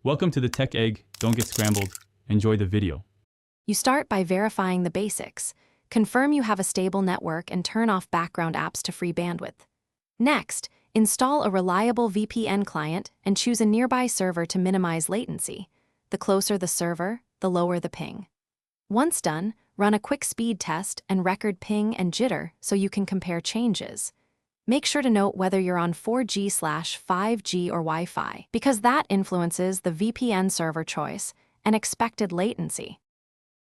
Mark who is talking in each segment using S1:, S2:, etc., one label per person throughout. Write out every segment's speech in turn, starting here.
S1: Welcome to the Tech Egg. Don't get scrambled. Enjoy the video.
S2: You start by verifying the basics. Confirm you have a stable network and turn off background apps to free bandwidth. Next, install a reliable VPN client and choose a nearby server to minimize latency. The closer the server, the lower the ping. Once done, run a quick speed test and record ping and jitter so you can compare changes. Make sure to note whether you're on 4G/5G or Wi-Fi, because that influences the VPN server choice and expected latency.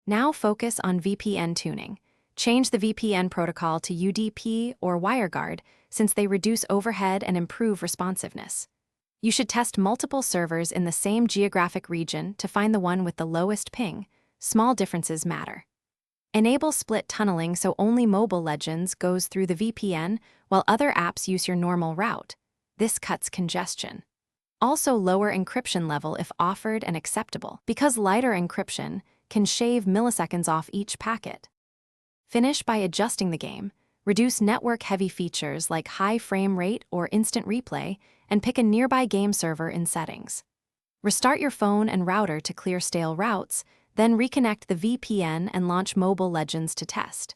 S2: Now focus on VPN tuning. Change the VPN protocol to UDP or WireGuard since they reduce overhead and improve responsiveness. You should test multiple servers in the same geographic region to find the one with the lowest ping. Small differences matter. Enable split tunneling so only Mobile Legends goes through the VPN while other apps use your normal route. This cuts congestion. Also lower encryption level if offered and acceptable, because lighter encryption can shave milliseconds off each packet. Finish by adjusting the game, reduce network-heavy features like high frame rate or instant replay, and pick a nearby game server in settings. Restart your phone and router to clear stale routes, then reconnect the VPN and launch Mobile Legends to test.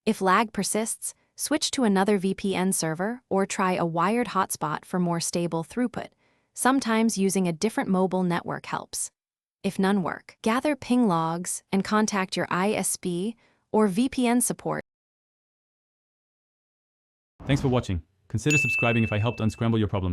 S2: If lag persists, switch to another VPN server or try a wired hotspot for more stable throughput. Sometimes using a different mobile network helps. If none work, gather ping logs and contact your ISP or VPN support.
S1: Thanks for watching. Consider subscribing if I helped unscramble your problems.